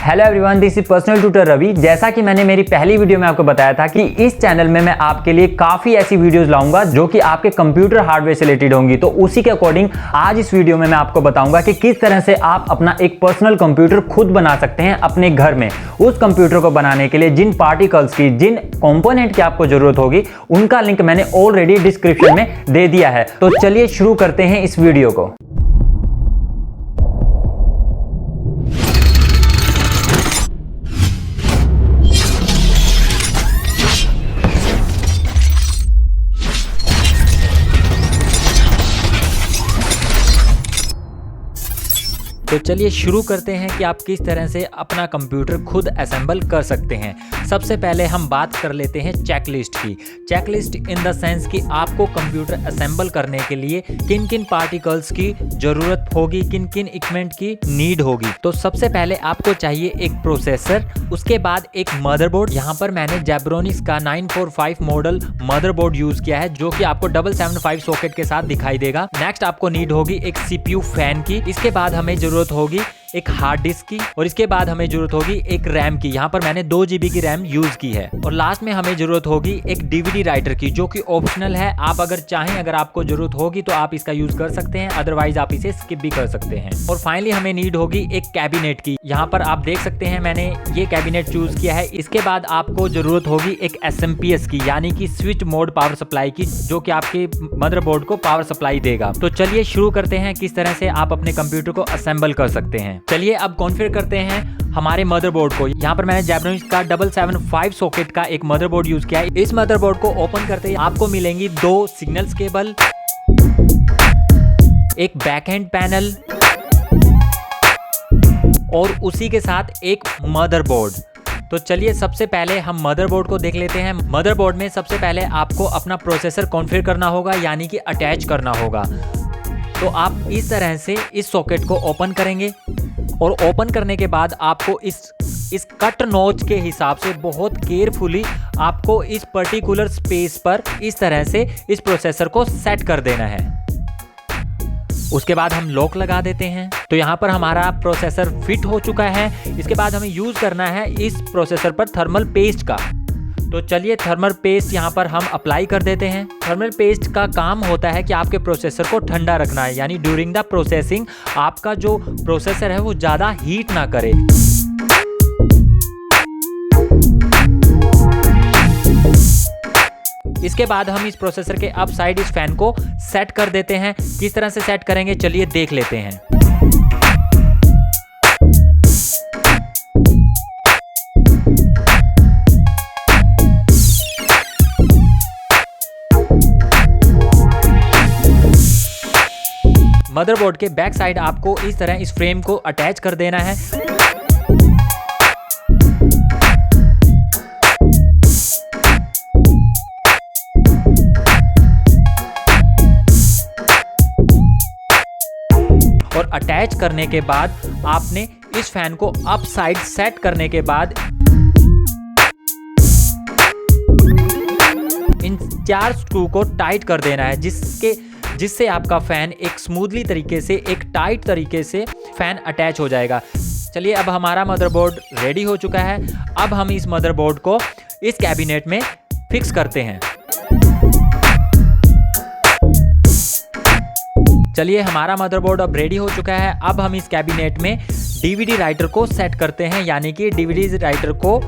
Hello everyone, this is personal tutor Ravi. जैसा कि मैंने मेरी पहली वीडियो में आपको बताया था कि इस चैनल में मैं आपके लिए काफ़ी ऐसी वीडियोस लाऊंगा जो कि आपके कंप्यूटर हार्डवेयर से रिलेटेड होंगी। तो उसी के अकॉर्डिंग आज इस वीडियो में मैं आपको बताऊंगा कि किस तरह से आप अपना एक पर्सनल कंप्यूटर खुद बना सकते हैं अपने घर में। उस कंप्यूटर को बनाने के लिए जिन पार्टिकल्स की, जिन कॉम्पोनेंट की आपको जरूरत होगी, उनका लिंक मैंने ऑलरेडी डिस्क्रिप्शन में दे दिया है। तो चलिए शुरू करते हैं इस वीडियो को। तो चलिए शुरू करते हैं कि आप किस तरह से अपना कंप्यूटर खुद असेंबल कर सकते हैं। सबसे पहले हम बात कर लेते हैं चेकलिस्ट की। चेकलिस्ट इन द सेंस कि आपको कंप्यूटर असेंबल करने के लिए किन किन पार्टिकल्स की ज़रूरत होगी, किन किन इक्विपमेंट की नीड होगी। तो सबसे पहले आपको चाहिए एक प्रोसेसर, उसके बाद एक मदरबोर्ड। यहाँ पर मैंने जेब्रोनिक्स का 945 मॉडल मदरबोर्ड यूज़ किया है जो कि आपको 775 सॉकेट के साथ दिखाई देगा। नेक्स्ट आपको नीड होगी एक CPU फैन की। इसके बाद हमें जरूरत होगी एक हार्ड डिस्क की, और इसके बाद हमें जरूरत होगी एक रैम की। यहाँ पर मैंने 2 GB की रैम यूज की है। और लास्ट में हमें जरूरत होगी एक DVD राइटर की, जो कि ऑप्शनल है। आप अगर चाहें, अगर आपको जरूरत होगी तो आप इसका यूज कर सकते हैं, अदरवाइज आप इसे स्किप भी कर सकते हैं। और फाइनली हमें नीड होगी एक कैबिनेट की। यहाँ पर आप देख सकते हैं मैंने ये कैबिनेट चूज किया है। इसके बाद आपको जरूरत होगी एक SMPS की, यानी कि स्विच मोड पावर सप्लाई की, जो कि आपके मदरबोर्ड को पावर सप्लाई देगा। तो चलिए शुरू करते हैं किस तरह से आप अपने कंप्यूटर को असेंबल कर सकते हैं। चलिए अब कॉन्फ़िगर करते हैं हमारे मदरबोर्ड को। यहाँ पर मैंने जेब्रोनिक्स का 775 सॉकेट का एक मदरबोर्ड यूज किया है। इस मदरबोर्ड को ओपन करते ही आपको मिलेंगी 2 सिग्नल्स केबल, एक बैकएंड पैनल और उसी के साथ एक मदरबोर्ड। तो चलिए सबसे पहले हम मदरबोर्ड को देख लेते हैं। मदरबोर्ड में सबसे पहले आपको अपना प्रोसेसर कॉन्फ़िगर करना होगा, यानी कि अटैच करना होगा। तो आप इस तरह से इस सॉकेट को ओपन करेंगे, और ओपन करने के बाद आपको इस कट नॉच के हिसाब से बहुत केयरफुली आपको इस पर्टिकुलर स्पेस पर इस तरह से इस प्रोसेसर को सेट कर देना है। उसके बाद हम लॉक लगा देते हैं। तो यहाँ पर हमारा प्रोसेसर फिट हो चुका है। इसके बाद हमें यूज करना है इस प्रोसेसर पर थर्मल पेस्ट का। तो चलिए थर्मल पेस्ट यहाँ पर हम अप्लाई कर देते हैं। थर्मल पेस्ट का काम होता है कि आपके प्रोसेसर को ठंडा रखना है, यानी ड्यूरिंग द प्रोसेसिंग आपका जो प्रोसेसर है वो ज़्यादा हीट ना करे। इसके बाद हम इस प्रोसेसर के अप साइड इस फैन को सेट कर देते हैं। किस तरह से सेट करेंगे चलिए देख लेते हैं। मदरबोर्ड के बैक साइड आपको इस तरह इस फ्रेम को अटैच कर देना है। और अटैच करने के बाद आपने इस फैन को अप साइड सेट करने के बाद इन 4 स्क्रू को टाइट कर देना है, जिससे आपका फैन एक स्मूथली तरीके से, एक टाइट तरीके से फैन अटैच हो जाएगा। चलिए अब हमारा मदरबोर्ड रेडी हो चुका है। अब हम इस मदरबोर्ड को इस कैबिनेट में फिक्स करते हैं। चलिए हमारा मदरबोर्ड अब रेडी हो चुका है। अब हम इस कैबिनेट में DVD राइटर को सेट करते हैं, यानी कि DVD राइटर को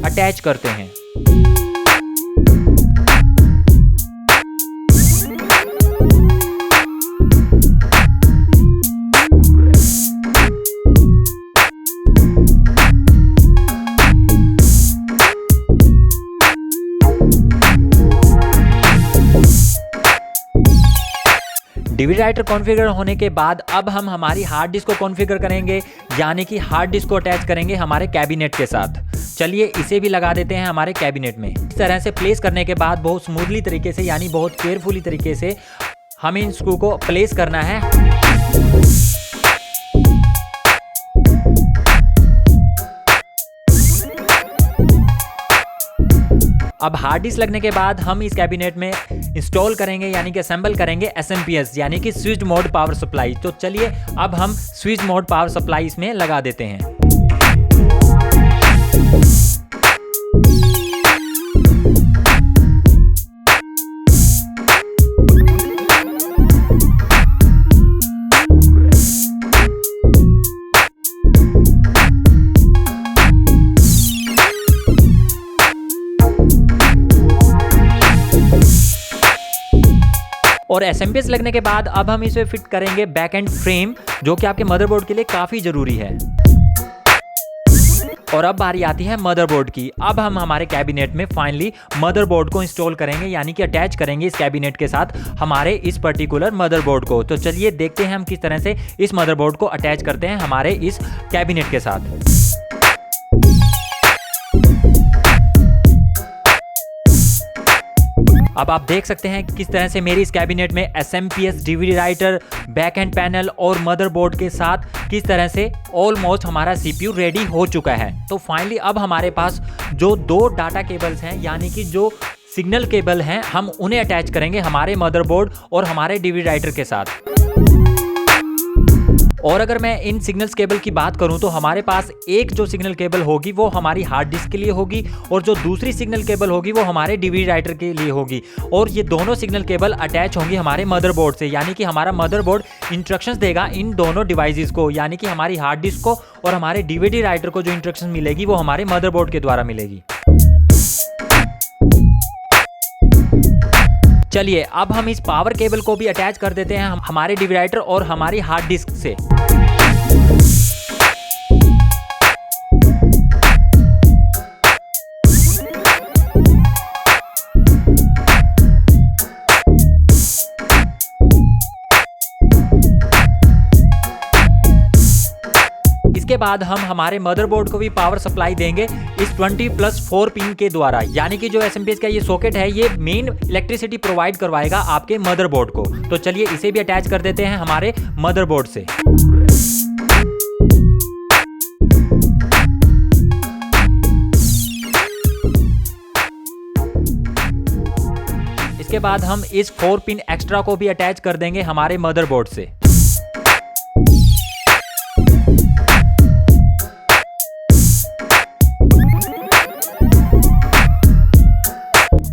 अटैच करते हैं। DVD राइटर कॉन्फ़िगर होने के बाद अब हम हमारी हार्ड डिस्क को कॉन्फ़िगर करेंगे, यानी कि हार्ड डिस्क को अटैच करेंगे हमारे कैबिनेट के साथ। चलिए इसे भी लगा देते हैं हमारे कैबिनेट में। इस तरह से प्लेस करने के बाद बहुत स्मूथली तरीके से, यानी बहुत केयरफुली तरीके से हमें इन स्क्रू को प्लेस करना है। अब हार्ड डिस्क लगने के बाद हम इस कैबिनेट में इंस्टॉल करेंगे यानी कि असेंबल करेंगे SMP यानी कि स्विच मोड पावर सप्लाई। तो चलिए अब हम स्विच मोड पावर सप्लाई इसमें लगा देते हैं। और SMP लगने के बाद अब हम इसे फिट करेंगे बैक एंड फ्रेम, जो कि आपके मदरबोर्ड के लिए काफ़ी ज़रूरी है। और अब बारी आती है मदरबोर्ड की। अब हम हमारे कैबिनेट में फाइनली मदरबोर्ड को इंस्टॉल करेंगे यानी कि अटैच करेंगे इस कैबिनेट के साथ हमारे इस पर्टिकुलर मदरबोर्ड को। तो चलिए देखते हैं हम किस तरह से इस मदरबोर्ड को अटैच करते हैं हमारे इस कैबिनेट के साथ। अब आप देख सकते हैं कि किस तरह से मेरी इस कैबिनेट में SMP DVD writer, back and panel और मदरबोर्ड के साथ किस तरह से ऑलमोस्ट हमारा CPU रेडी हो चुका है। तो फाइनली अब हमारे पास जो 2 डाटा केबल्स हैं यानी कि जो सिग्नल केबल हैं, हम उन्हें अटैच करेंगे हमारे मदरबोर्ड और हमारे DVD राइटर के साथ। और अगर मैं इन सिग्नल्स केबल की बात करूं तो हमारे पास एक जो सिग्नल केबल होगी वो हमारी हार्ड डिस्क के लिए होगी और जो दूसरी सिग्नल केबल होगी वो हमारे DVD राइटर के लिए होगी। और ये दोनों सिग्नल केबल अटैच होंगी हमारे मदरबोर्ड से, यानी कि हमारा मदरबोर्ड इंस्ट्रक्शंस देगा इन दोनों डिवाइसेस को, यानी कि हमारी हार्ड डिस्क को और हमारे DVD राइटर को जो इंस्ट्रक्शन मिलेगी वो हमारे मदरबोर्ड के द्वारा मिलेगी। चलिए अब हम इस पावर केबल को भी अटैच कर देते हैं हमारे DVD राइटर और हमारी हार्ड डिस्क से। इसके बाद हम हमारे मदरबोर्ड को भी पावर सप्लाई देंगे इस 20+4 पिन के द्वारा, यानी कि जो SMP का ये सॉकेट है ये मेन इलेक्ट्रिसिटी प्रोवाइड करवाएगा आपके मदरबोर्ड को। तो चलिए इसे भी अटैच कर देते हैं हमारे मदरबोर्ड से। इसके बाद हम इस 4 पिन एक्स्ट्रा को भी अटैच कर देंगे हमारे मदरबोर्ड से।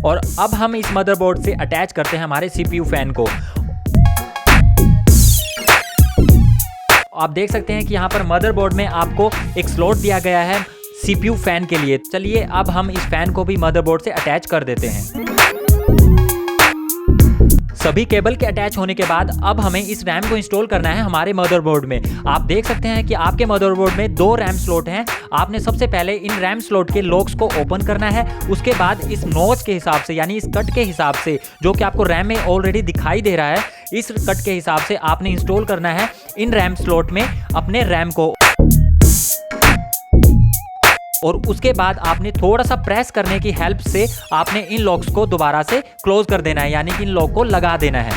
और अब हम इस मदरबोर्ड से अटैच करते हैं हमारे CPU फैन को। आप देख सकते हैं कि यहाँ पर मदरबोर्ड में आपको एक स्लॉट दिया गया है CPU फैन के लिए। चलिए अब हम इस फैन को भी मदरबोर्ड से अटैच कर देते हैं। सभी केबल के अटैच होने के बाद अब हमें इस रैम को इंस्टॉल करना है हमारे मदरबोर्ड में। आप देख सकते हैं कि आपके मदरबोर्ड में 2 रैम स्लॉट हैं। आपने सबसे पहले इन रैम स्लॉट के लॉक्स को ओपन करना है, उसके बाद इस नॉच के हिसाब से यानी इस कट के हिसाब से जो कि आपको रैम में ऑलरेडी दिखाई दे रहा है, इस कट के हिसाब से आपने इंस्टॉल करना है इन रैम स्लॉट में अपने रैम को। और उसके बाद आपने थोड़ा सा प्रेस करने की हेल्प से आपने इन लॉक्स को दोबारा से क्लोज कर देना है, यानी कि इन लॉक को लगा देना है।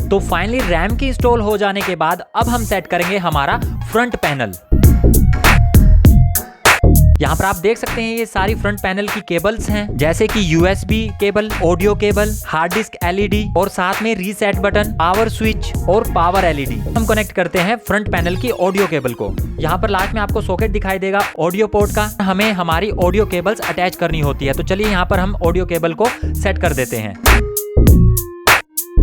तो फाइनली रैम की इंस्टॉल हो जाने के बाद अब हम सेट करेंगे हमारा फ्रंट पैनल। यहाँ पर आप देख सकते हैं ये सारी फ्रंट पैनल की केबल्स हैं, जैसे कि USB cable, audio cable, hard disk LED और साथ में रीसेट बटन, पावर स्विच और पावर LED। हम कनेक्ट करते हैं फ्रंट पैनल की ऑडियो केबल को। यहाँ पर लास्ट में आपको सॉकेट दिखाई देगा ऑडियो पोर्ट का, हमें हमारी ऑडियो केबल्स अटैच करनी होती है। तो चलिए यहाँ पर हम ऑडियो केबल को सेट कर देते हैं।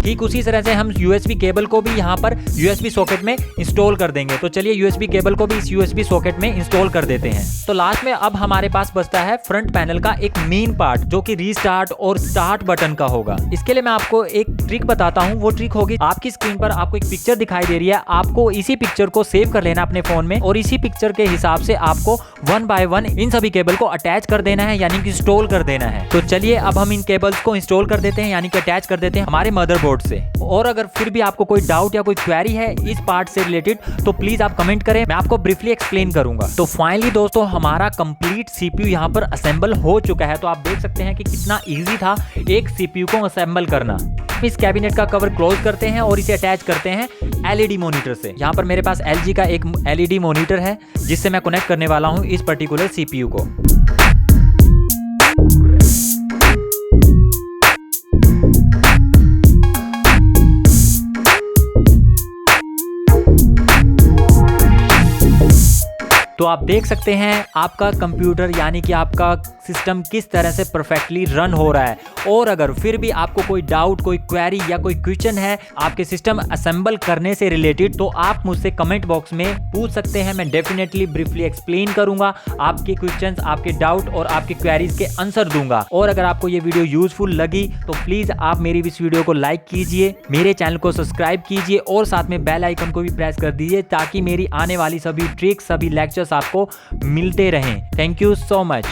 ठीक उसी तरह से हम USB केबल को भी यहाँ पर USB सॉकेट में इंस्टॉल कर देंगे। तो चलिए USB केबल को भी इस USB सॉकेट में इंस्टॉल कर देते हैं। तो लास्ट में अब हमारे पास बचता है फ्रंट पैनल का एक मेन पार्ट, जो कि रीस्टार्ट और स्टार्ट बटन का होगा। इसके लिए मैं आपको एक ट्रिक बताता हूँ। वो ट्रिक होगी, आपकी स्क्रीन पर आपको एक पिक्चर दिखाई दे रही है, आपको इसी पिक्चर को सेव कर लेना अपने फोन में और इसी पिक्चर के हिसाब से आपको 1 बाय 1 इन सभी केबल को अटैच कर देना है, यानी कि इंस्टॉल कर देना है। तो चलिए अब हम इन केबल्स को इंस्टॉल कर देते हैं, यानी कि अटैच कर देते हैं हमारे मदरबोर्ड से। और अगर फिर भी आपको कोई डाउट या कोई क्वेरी है इस पार्ट से रिलेटेड तो प्लीज आप कमेंट करें, मैं आपको ब्रीफली एक्सप्लेन करूंगा। तो फाइनली दोस्तों हमारा कंप्लीट CPU यहाँ पर असेंबल हो चुका है। तो आप देख सकते हैं कि कितना इजी था एक CPU को असेंबल करना। इस कैबिनेट का कवर क्लोज करते हैं और इसे अटैच करते हैं LED मॉनिटर से। यहाँ पर मेरे पास LG का एक LED मॉनिटर है जिससे मैं कनेक्ट करने वाला हूँ इस पर्टिकुलर CPU को। तो आप देख सकते हैं आपका कंप्यूटर यानी कि आपका सिस्टम किस तरह से परफेक्टली रन हो रहा है। और अगर फिर भी आपको कोई डाउट, कोई क्वेरी या कोई क्वेश्चन है आपके सिस्टम असेंबल करने से रिलेटेड, तो आप मुझसे कमेंट बॉक्स में पूछ सकते हैं। मैं डेफिनेटली ब्रीफली एक्सप्लेन करूंगा आपके क्वेश्चंस, आपके डाउट और आपके क्वेरीज के आंसर दूंगा। और अगर आपको ये वीडियो यूजफुल लगी तो प्लीज आप मेरी इस वीडियो को लाइक कीजिए, मेरे चैनल को सब्सक्राइब कीजिए और साथ में बेल आइकन को भी प्रेस कर दीजिए ताकि मेरी आने वाली सभी ट्रिक्स, सभी लेक्चर्स आपको मिलते रहें। Thank you so much.